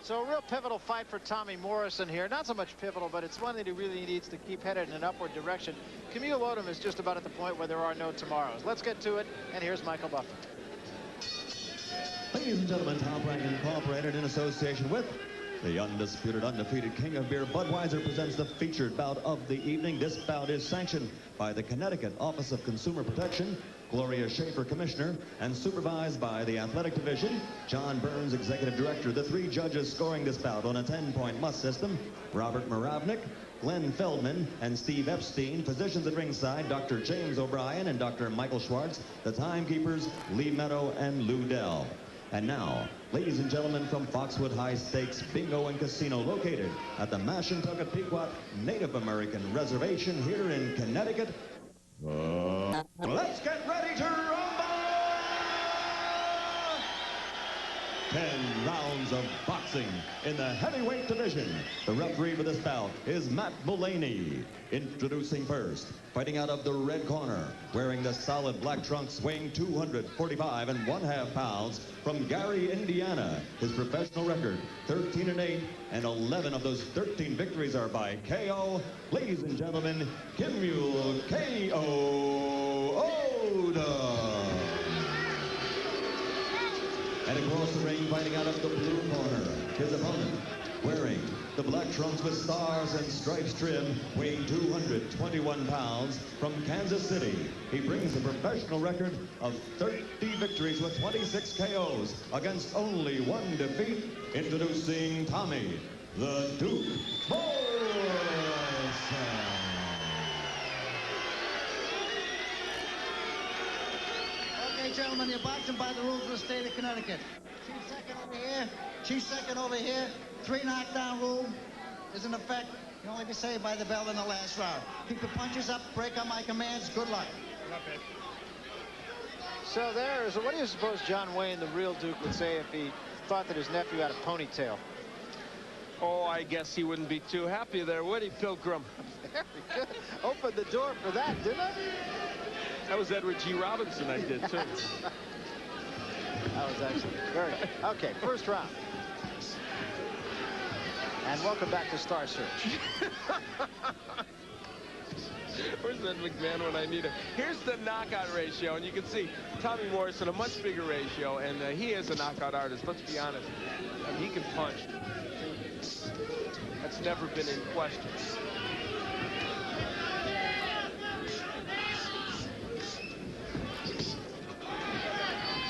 So a real pivotal fight for Tommy Morrison here. Not so much pivotal, but it's one that he really needs to keep headed in an upward direction. Kimmuel Odum is just about at the point where there are no tomorrows. Let's get to it, and here's Michael Buffer. Ladies and gentlemen, Top Rank Incorporated, in association with the undisputed, undefeated king of beer, Budweiser, presents the featured bout of the evening. This bout is sanctioned by the Connecticut Office of Consumer Protection, Gloria Schaefer, Commissioner, and supervised by the Athletic Division, John Burns, Executive Director. The three judges scoring this bout on a 10-point must system: Robert Moravnik, Glenn Feldman, and Steve Epstein. Physicians at ringside, Dr. James O'Brien and Dr. Michael Schwartz. The timekeepers, Lee Meadow and Lou Dell. And now, ladies and gentlemen, from Foxwood High Stakes Bingo and Casino, located at the Mashantucket Pequot Native American Reservation here in Connecticut, let's get ready to rumble! 10 rounds of boxing in the heavyweight division. The referee for this bout is Matt Mulaney. Introducing first, fighting out of the red corner, wearing the solid black trunks, weighing 245½ pounds, from Gary, Indiana. His professional record, 13-8, and 11 of those 13 victories are by KO. Ladies and gentlemen, Kimmuel K.O. Odum. And across the ring, fighting out of the blue corner, his opponent, wearing the black trunks with stars and stripes trim, weighing 221 pounds, from Kansas City. He brings a professional record of 30 victories with 26 KOs against only 1 defeat. Introducing Tommy, the Duke Morrison. Okay, gentlemen, you're boxing by the rules of the state of Connecticut. Chief second over here, chief second over here. 3 knockdown rule is in effect. You can only be saved by the bell in the last round. Keep your punches up, break on my commands. Good luck. Okay. So there's, what do you suppose John Wayne, the real Duke, would say if he thought that his nephew had a ponytail? Oh, I guess he wouldn't be too happy there, would he, Pilgrim? Very good. Opened the door for that, didn't I? That was Edward G. Robinson I did, too. That was excellent. Very good. Okay, first round. And welcome back to Star Search. Where's Ed McMahon when I need him? Here's the knockout ratio, and you can see Tommy Morrison, a much bigger ratio, and he is a knockout artist. Let's be honest. I mean, he can punch. That's never been in question.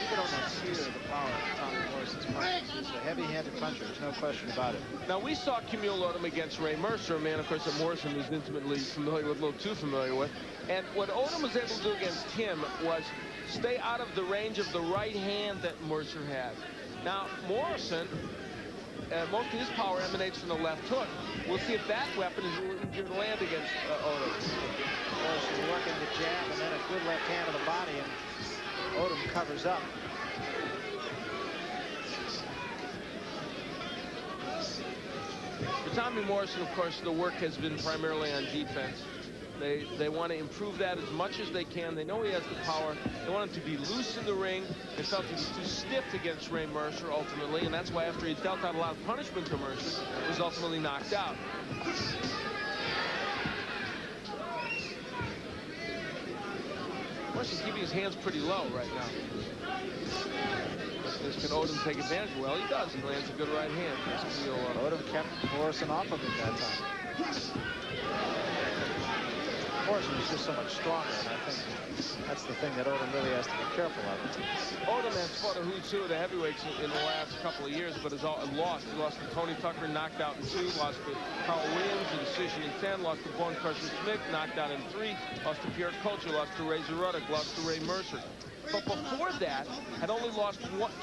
You can almost hear the power of Tommy Morrison's punch. He's a heavy-handed puncher. There's no question about it. Now, we saw Kimmuel Odum against Ray Mercer, a man, of course, that Morrison was intimately familiar with, a little too familiar with. And what Odum was able to do against him was stay out of the range of the right hand that Mercer had. Now, Morrison, most of his power emanates from the left hook. We'll see if that weapon is going to land against Odum. Morrison working the jab and then a good left hand to the body, and Odum covers up. For Tommy Morrison, of course, the work has been primarily on defense. They want to improve that as much as they can. They know he has the power. They want him to be loose in the ring. They felt he was too stiff against Ray Mercer ultimately, and that's why after he dealt out a lot of punishment to Mercer, he was ultimately knocked out. Morrison's keeping his hands pretty low right now. This can Odum take advantage? Well, he does. He lands a good right hand. Odum kept Morrison off of him that time. Morrison is just so much stronger, and I think that's the thing that Odum really has to be careful of. Odum has fought a who's who of the heavyweights in the last couple of years, but has lost. He lost to Tony Tucker, knocked out in 2. Lost to Carl Williams, a decision in 10. Lost to Bone Crusher Smith, knocked out in 3. Lost to Pierre Culture. Lost to Razor Ruddock. Lost to Ray Mercer. But before that, had only lost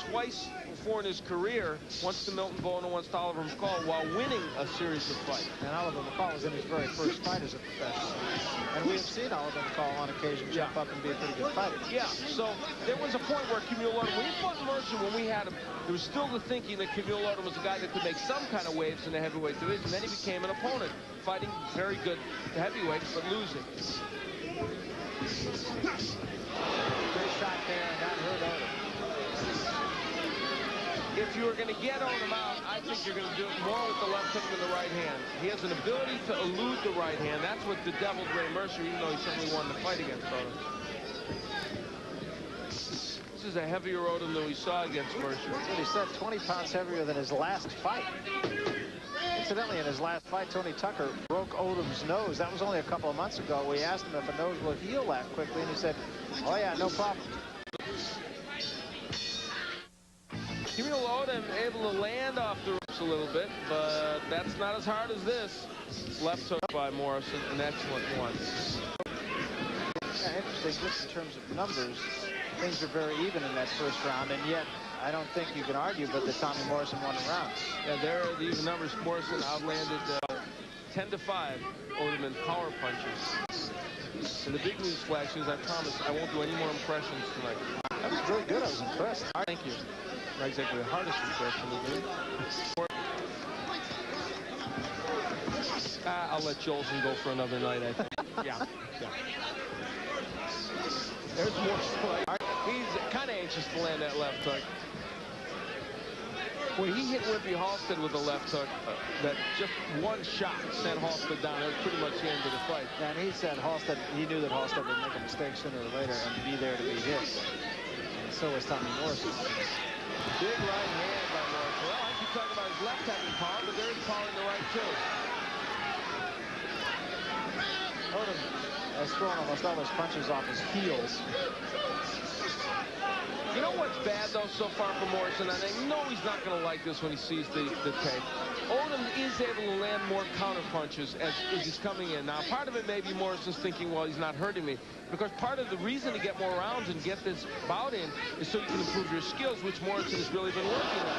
twice before in his career, once to Milton Bowen and once to Oliver McCall, while winning a series of fights. And Oliver McCall was in his very first fight as a professional. And we have seen Oliver McCall on occasion jump up and be a pretty good fighter. Yeah, so there was a point where Kimmuel Odum, when he fought Mercer, when we had him, there was still the thinking that Kimmuel Odum was a guy that could make some kind of waves in the heavyweight division. Then he became an opponent, fighting very good heavyweights, but losing. Good shot there, and that hurt Odum. if you were going to get Odum out, I think you're going to do it more with the left hook than the right hand. He has an ability to elude the right hand. That's what bedeviled Ray Mercer, even though he certainly won the fight against Odum. This is a heavier Odum than we saw against Mercer. That's what he said, 20 pounds heavier than his last fight. Incidentally, in his last fight, Tony Tucker broke Odum's nose. That was only a couple of months ago. We asked him if a nose will heal that quickly, and he said, oh yeah, no problem. Kimmuel Odum able to land off the ropes a little bit, but that's not as hard as this. Left hook by Morrison, an excellent one. Yeah, interesting, just in terms of numbers, things are very even in that first round, and yet I don't think you can argue but that Tommy Morrison won the round. Yeah, there are the even numbers. Morrison outlanded 10-5 Odum in power punches. And the big news flash is, I promise I won't do any more impressions tonight. That was really good. I was impressed. Thank you. Not exactly the hardest impression to do. I'll let Jolson go for another night, I think. Yeah. There's more. He's kind of anxious to land that left hook. Well, he hit Wimpy Halstead with a left hook that just one shot sent Halstead down. That was pretty much the end of the fight. And he said Halstead, he knew that Halstead would make a mistake sooner or later and be there to be hit. And so was Tommy Morrison. Big right hand by Morrison. Well, I keep talking about his left having power, but there is power in the right, too. Odum has thrown almost all his punches off his heels. You know what's bad, though, so far for Morrison? And I know he's not going to like this when he sees the tape. Odum is able to land more counter punches as he's coming in. Now, part of it may be Morrison's thinking, well, he's not hurting me. Because part of the reason to get more rounds and get this bout in is so you can improve your skills, which Morrison has really been working on.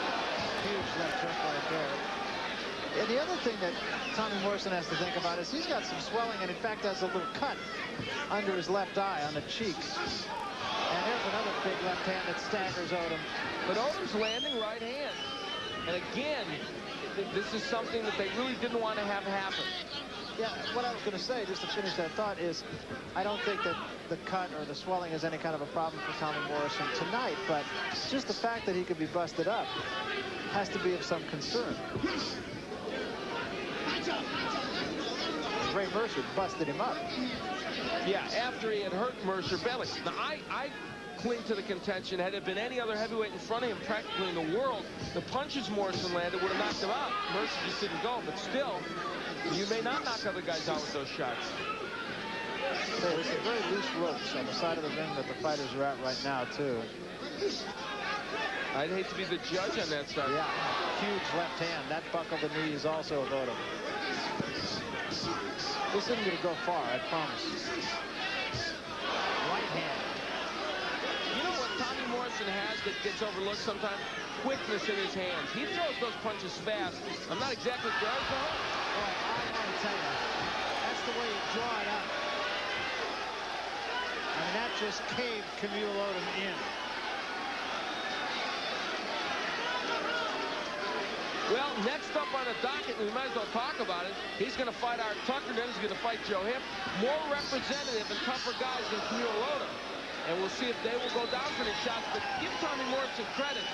Huge left hook right there. And the other thing that Tommy Morrison has to think about is he's got some swelling and, in fact, has a little cut under his left eye on the cheek. And there's another big left hand that staggers Odum. But Odum's landing right hand. And again, this is something that they really didn't want to have happen. Yeah, what I was going to say, just to finish that thought, is I don't think that the cut or the swelling is any kind of a problem for Tommy Morrison tonight, but just the fact that he could be busted up has to be of some concern. Ray Mercer busted him up. Yeah, after he had hurt Mercer badly. Now, I cling to the contention, had it been any other heavyweight in front of him practically in the world, the punches Morrison landed would have knocked him out. Mercer just didn't go, but still, you may not knock other guys out with those shots. So there's some very loose ropes on the side of the ring that the fighters are at right now, too. I'd hate to be the judge on that side. Yeah, huge left hand. That buckled the knee is also a Odum. This isn't going to go far, I promise. Right hand. You know what Tommy Morrison has that gets overlooked sometimes? Quickness in his hands. He throws those punches fast. I'm not exactly sure. Boy, I want to tell you, that's the way you draw it up. I mean, that just caved Kimmuel Odum in. Well, next up on the docket, we might as well talk about it. He's going to fight Art Tucker, then he's going to fight Joe Hip. More representative and tougher guys than Kimmuel Odum. And we'll see if they will go down for the shots. But give Tommy Morrison credit.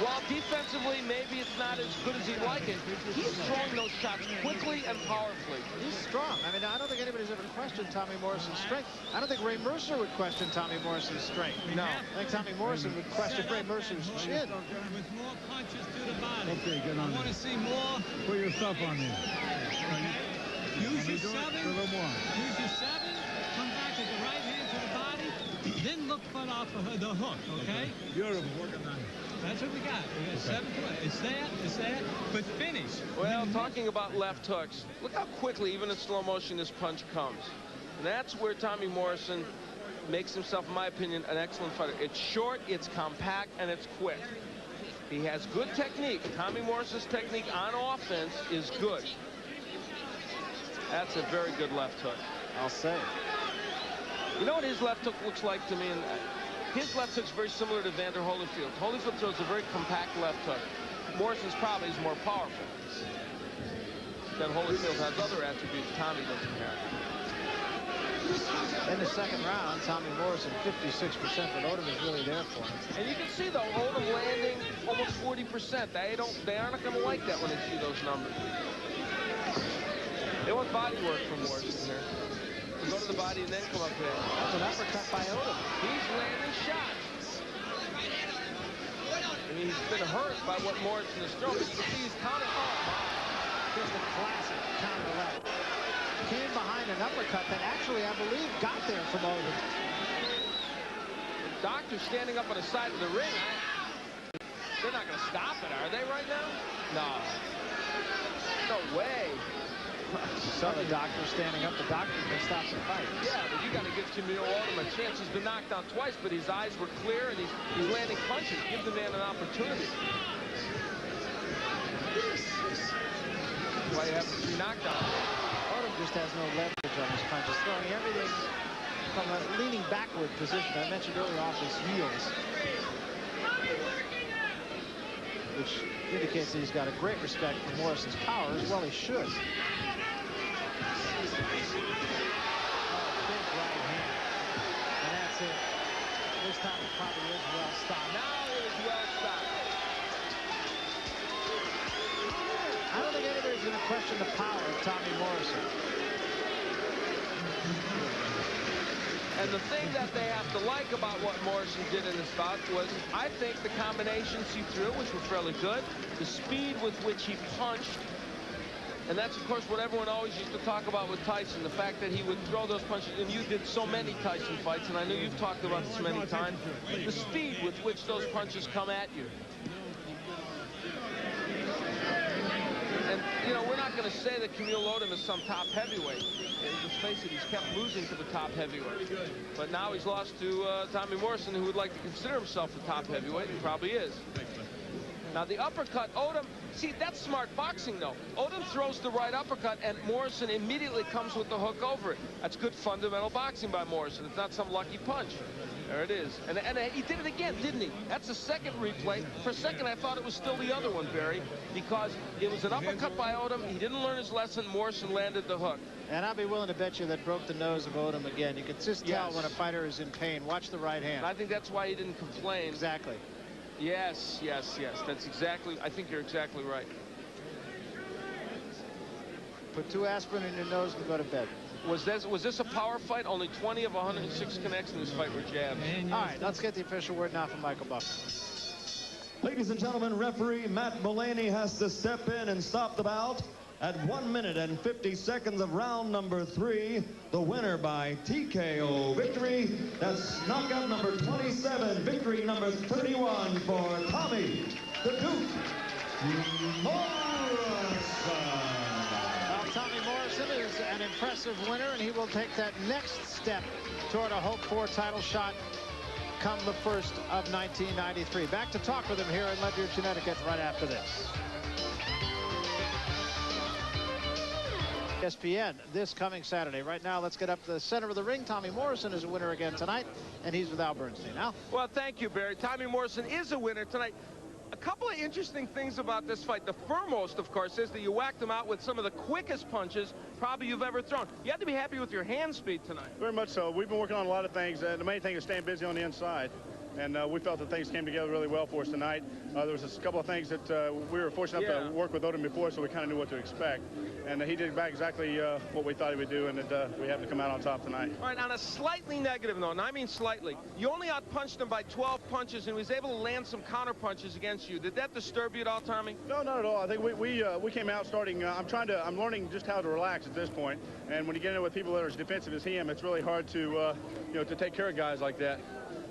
While defensively, maybe it's not as good as he'd like it, he's throwing those shots quickly and powerfully. He's strong. I mean, I don't think anybody's ever questioned Tommy Morrison's strength. I don't think Ray Mercer would question Tommy Morrison's strength. No. I think Tommy Morrison would question Ray Mercer's chin. With more punches to the body. Okay, good on. I want to see more. Put your stuff on there. Use your 7. A little more. Use your 7. Come back with the right hand to the body. Then look for the hook, okay? Beautiful. Working on it. That's what we got. We got 7 to 8. It's that, but finish. Well, talking about left hooks, look how quickly, even in slow motion, this punch comes. And that's where Tommy Morrison makes himself, in my opinion, an excellent fighter. It's short, it's compact, and it's quick. He has good technique. Tommy Morrison's technique on offense is good. That's a very good left hook. I'll say. You know what his left hook looks like to me? And his left hook's very similar to Vander Holyfield. Holyfield throws a very compact left hook. Morrison's probably is more powerful. Then Holyfield has other attributes Tommy doesn't have. In the second round, Tommy Morrison, 56%, but Odum is really there for him. And you can see, though, Odum landing almost 40%. They aren't going to like that when they see those numbers. They want body work from Morrison here. Go to the body and then come up there. That's an uppercut by Odum. He's landing shots. And he's been hurt by what Morrison has thrown. But you can see he's counting. Oh, my. Just a classic counter left. Came behind an uppercut that actually, I believe, got there from Odum. The doctor's standing up on the side of the ring. They're not going to stop it, are they, right now? No. No way. So the doctor standing up, the doctor can stop the fight. Yeah, but you got to give Kimmuel Odum a chance. He's been knocked down twice, but his eyes were clear, and he's landing punches. Give the man an opportunity. That's why you have 3 knockdowns. Odum just has no leverage on his punches, throwing everything from a leaning backward position. I mentioned earlier, off his heels, which indicates that he's got a great respect for Morrison's power, as well he should. This time it probably is well stopped. Now it is well stopped. I don't think anybody's going to question the power of Tommy Morrison. And the thing that they have to like about what Morrison did in this bout was, I think, the combinations he threw, which were fairly good, the speed with which he punched. And that's, of course, what everyone always used to talk about with Tyson, the fact that he would throw those punches. And you did so many Tyson fights, and I know you've talked about this many times. The speed with which those punches come at you. And, you know, we're not going to say that Kimmuel Odum is some top heavyweight. Let's face it, he's kept losing to the top heavyweight. But now he's lost to Tommy Morrison, who would like to consider himself a top heavyweight. He probably is. Now, the uppercut, Odum, see, that's smart boxing, though. Odum throws the right uppercut, and Morrison immediately comes with the hook over it. That's good fundamental boxing by Morrison. It's not some lucky punch. There it is. And he did it again, didn't he? That's the second replay. For a second, I thought it was still the other one, Barry, because it was an uppercut by Odum. He didn't learn his lesson. Morrison landed the hook. And I'd be willing to bet you that broke the nose of Odum again. You can just tell when a fighter is in pain. Watch the right hand. And I think that's why he didn't complain. Exactly. Yes, yes, yes. That's exactly, I think you're exactly right. Put 2 aspirin in your nose and go to bed. Was this a power fight? Only 20 of 106 connects in this fight were jabs. All right, let's get the official word now from Michael Buffett. Ladies and gentlemen, referee Matt Mullaney has to step in and stop the bout. At 1 minute and 50 seconds of round number 3, the winner by TKO victory. That's knockout number 27, victory number 31 for Tommy the Duke Morrison. Well, Tommy Morrison is an impressive winner, and he will take that next step toward a hoped-for title shot come the 1st of 1993. Back to talk with him here in Ledyard, Connecticut, right after this. ESPN this coming Saturday. Right now, let's get up to the center of the ring. Tommy Morrison is a winner again tonight, and he's with Al Bernstein. Al? Well, thank you, Barry. Tommy Morrison is a winner tonight. A couple of interesting things about this fight. The foremost, of course, is that you whacked him out with some of the quickest punches probably you've ever thrown. You had to be happy with your hand speed tonight. Very much so. We've been working on a lot of things. The main thing is staying busy on the inside. And we felt that things came together really well for us tonight. There was a couple of things that we were fortunate enough to work with Odum before, so we kind of knew what to expect. And he did back exactly what we thought he would do, and we happened to come out on top tonight. All right, on a slightly negative note, and I mean slightly, you only outpunched him by 12 punches, and he was able to land some counter punches against you. Did that disturb you at all, Tommy? No, not at all. I think we came out starting. I'm learning just how to relax at this point. And when you get in with people that are as defensive as him, it's really hard to to take care of guys like that.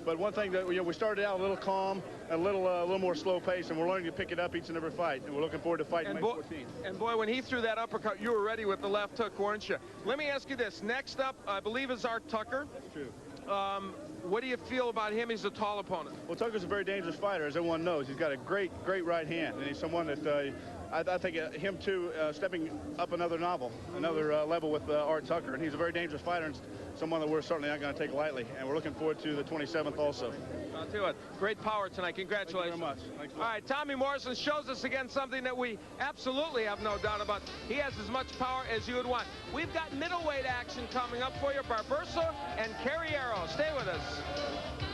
But one thing that we started out a little calm, a little more slow pace, and we're learning to pick it up each and every fight. And we're looking forward to fighting May 14th. And boy, when he threw that uppercut, you were ready with the left hook, weren't you? Let me ask you this. Next up, I believe, is Art Tucker. That's true. What do you feel about him? He's a tall opponent. Well, Tucker's a very dangerous fighter, as everyone knows. He's got a great right hand, and he's someone that I think him too stepping up another level with Art Tucker, and he's a very dangerous fighter and someone that we're certainly not going to take lightly, and we're looking forward to the 27th also. I'll tell you what, great power tonight. Congratulations. Thank you very much. Thanks a lot. All right, Tommy Morrison shows us again something that we absolutely have no doubt about. He has as much power as you would want. We've got middleweight action coming up for you. Barberso and Carriero. Stay with us.